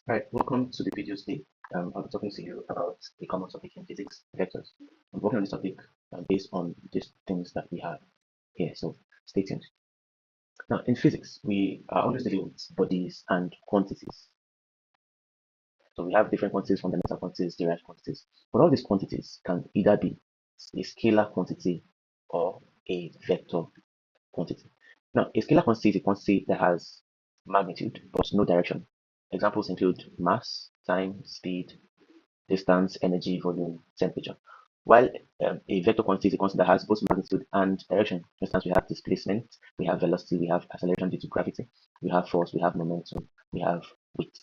Right, welcome to the video today. I'll be talking to you about a common topic in physics, vectors. I'm working on this topic based on these things that we have here, so stay tuned. Now, in physics, we are always dealing with bodies and quantities. So we have different quantities, fundamental quantities, derived quantities. But all these quantities can either be a scalar quantity or a vector quantity. Now, a scalar quantity is a quantity that has magnitude but no direction. Examples include mass, time, speed, distance, energy, volume, temperature. While a vector quantity is a quantity that has both magnitude and direction. For instance, we have displacement, we have velocity, we have acceleration due to gravity, we have force, we have momentum, we have weight.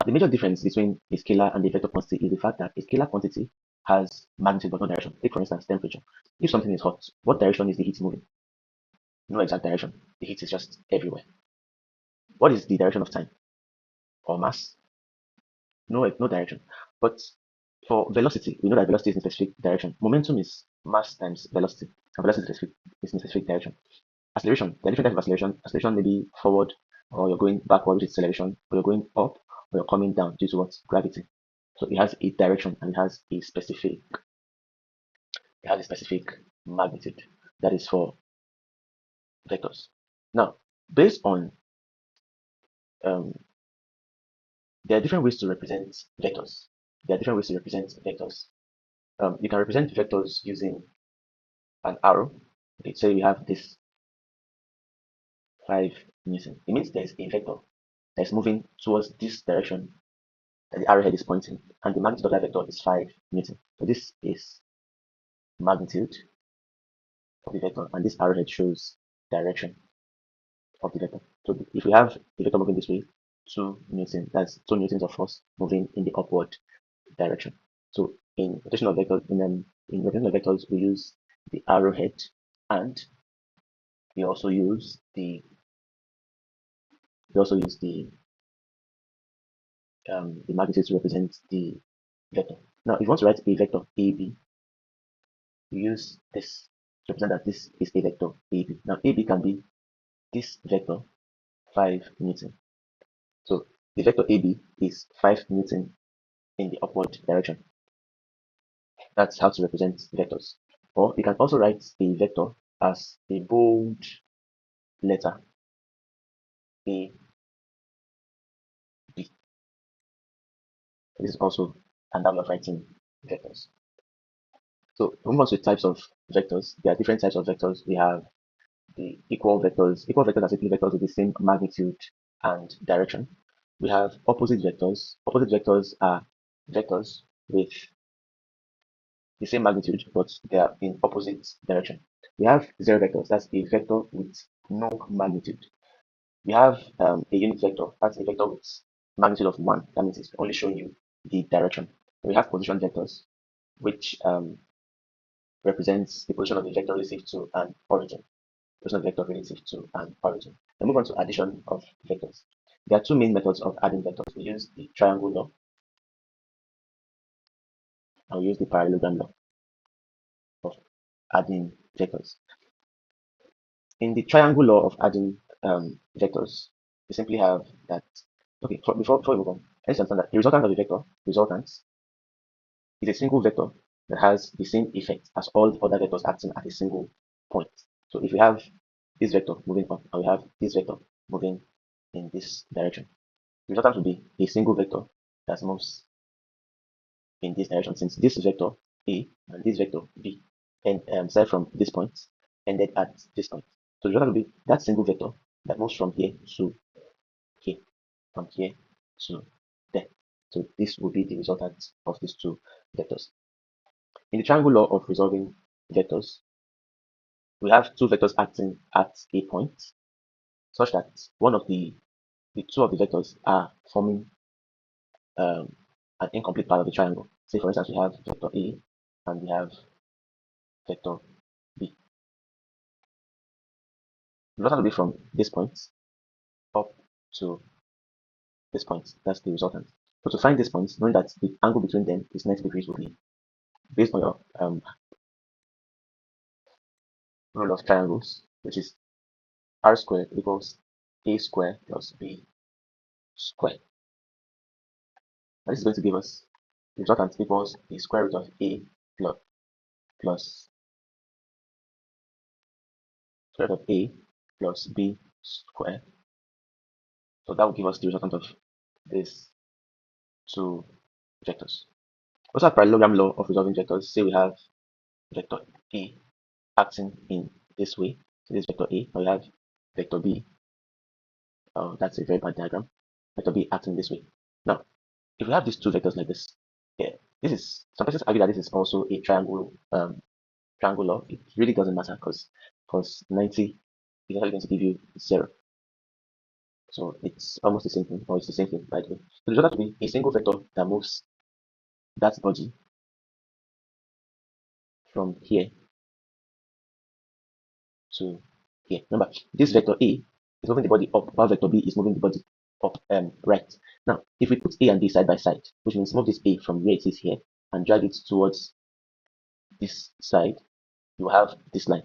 The major difference between a scalar and a vector quantity is the fact that a scalar quantity has magnitude but no direction. Take, for instance, temperature. If something is hot, what direction is the heat moving? No exact direction. The heat is just everywhere. What is the direction of time or mass? No direction. But for velocity, we know that velocity is in a specific direction. Momentum is mass times velocity, and velocity is in a specific direction. Acceleration, there are different types of acceleration. Acceleration may be forward, or you're going backward, which is acceleration, or you're going up, or you're coming down due to what? Gravity. So it has a direction and it has a specific magnitude. That is for vectors. Now, based on um, there are different ways to represent vectors. There are different ways to represent vectors. You can represent vectors using an arrow. Okay, say we have this 5 Newton. It means there's a vector that's moving towards this direction that the arrowhead is pointing, and the magnitude of that vector is 5 Newton. So this is magnitude of the vector, and this arrowhead shows direction of the vector. So if we have the vector moving this way, 2 Newton, that's 2 Newtons of force moving in the upward direction. So in rotational vectors, in rotational vectors, we use the arrowhead, and we also use the we also use the magnitude to represent the vector. Now, if you want to write a vector AB, you use this to represent that this is a vector AB. Now, AB can be this vector 5 Newton. So the vector AB is 5 Newton in the upward direction. That's how to represent vectors. Or you can also write a vector as a bold letter A B. This is also another way of writing vectors. So move on to types of vectors. There are different types of vectors. We have the equal vectors. Equal vectors are simply vectors with the same magnitude and direction. We have opposite vectors. Opposite vectors are vectors with the same magnitude, but they are in opposite direction. We have zero vectors. That's a vector with no magnitude. We have a unit vector. That's a vector with magnitude of 1. That means it's only showing you the direction. We have position vectors, which represents the position of the vector relative to an origin. Position of the vector relative to an origin. Then move on to addition of vectors. There are two main methods of adding vectors. We use the triangle law and we use the parallelogram law of adding vectors. In the triangle law of adding vectors, we simply have that. Okay, before we move on, let's understand that the resultant of the vector, resultant, is a single vector that has the same effect as all the other vectors acting at a single point. So if we have this vector moving up and we have this vector moving in this direction, the resultant will be a single vector that moves in this direction, since this vector A and this vector B and start from this point ended at this point. So the result will be that single vector that moves from here to here, from here to there. So this will be the resultant of these two vectors. In the triangle law of resolving vectors, we have two vectors acting at a point such that one of the two of the vectors are forming an incomplete part of the triangle. Say for instance we have vector A and we have vector B. The resultant will be from this point up to this point. That's the resultant. So to find this point, knowing that the angle between them is 90 degrees, will be based on your rule of triangles, which is r squared equals a squared plus b squared. Now this is going to give us the resultant equals the square root of a plus square root of a plus b square. So that will give us the resultant of these two vectors. Also, have parallelogram law of resolving vectors. Say we have vector A acting in this way. So this is vector A. Now we have vector B. Oh, that's a very bad diagram. Vector B acting this way. Now, if we have these two vectors like this, yeah, this is some persons argue that this is also a triangle law. It really doesn't matter because 90 is actually going to give you 0. So it's almost the same thing, or it's the same thing, by the way. So the result to be a single vector that moves that body from here to here. Remember, this vector A is moving the body up, while vector B is moving the body up right. Now, if we put A and B side by side, which means move this A from where it is here and drag it towards this side, you have this line.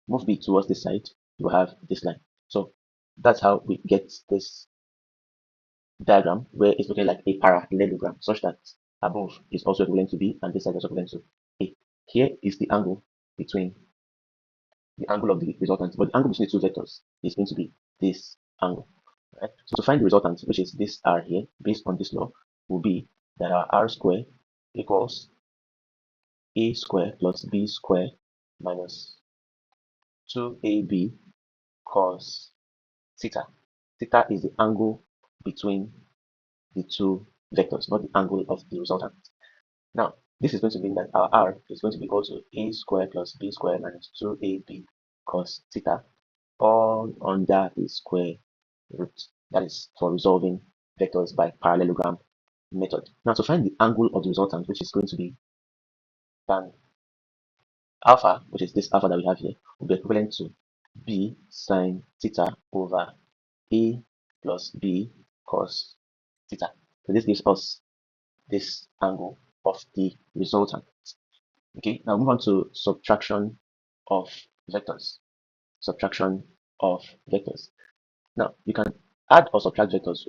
Move B towards this side, you have this line. So that's how we get this diagram where it's looking like a parallelogram, such that above is also equivalent to B and this side is also equivalent to A. Here is the angle between the angle of the resultant, but the angle between the two vectors is going to be this angle. Right? So to find the resultant, which is this r here, based on this law, will be that our r square equals a square plus b square minus 2ab cos theta. Theta is the angle between the two vectors, not the angle of the resultant. Now, this is going to mean that our r is going to be equal to a square plus b square minus 2ab cos theta, all under the square root. That is for resolving vectors by parallelogram method. Now, to find the angle of the resultant, which is going to be tan alpha, which is this alpha that we have here, will be equivalent to b sine theta over a plus b cos theta. So this gives us this angle of the resultant. Okay, now move on to subtraction of vectors. Subtraction of vectors. Now you can add or subtract vectors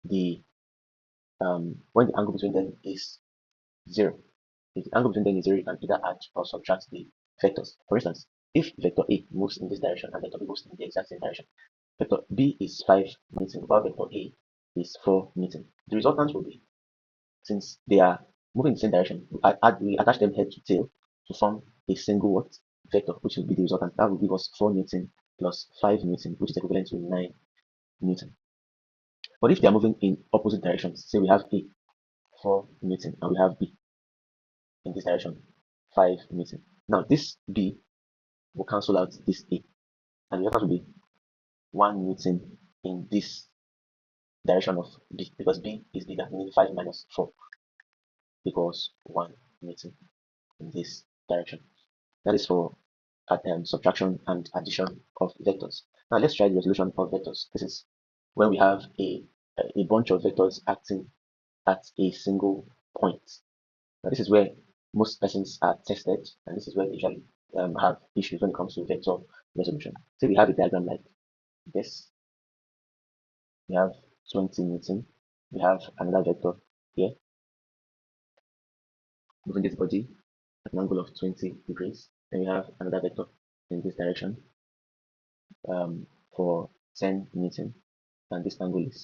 the when the angle between them is 0. If the angle between them is 0, you can either add or subtract the vectors. For instance, if vector A moves in this direction and vector B moves in the exact same direction, vector B is 5 meters, while vector A is 4 meters. The resultant will be, since they are moving in the same direction, we attach them head to tail to form a single what vector, which will be the resultant. That will give us 4 Newton plus 5 Newton, which is equivalent to 9 Newton. But if they are moving in opposite directions, say we have A 4 Newton and we have B in this direction 5 Newton. Now this B will cancel out this A, and the result will be 1 Newton in this direction of B, because B is bigger, meaning 5 minus 4 equals 1 Newton in this direction. That is for subtraction and addition of vectors. Now let's try the resolution of vectors. This is when we have a bunch of vectors acting at a single point. Now this is where most persons are tested, and this is where they usually have issues when it comes to vector resolution. So we have a diagram like this. We have 20 Newton. We have another vector here, moving this body at an angle of 20 degrees. Then we have another vector in this direction for 10 Newton, and this angle is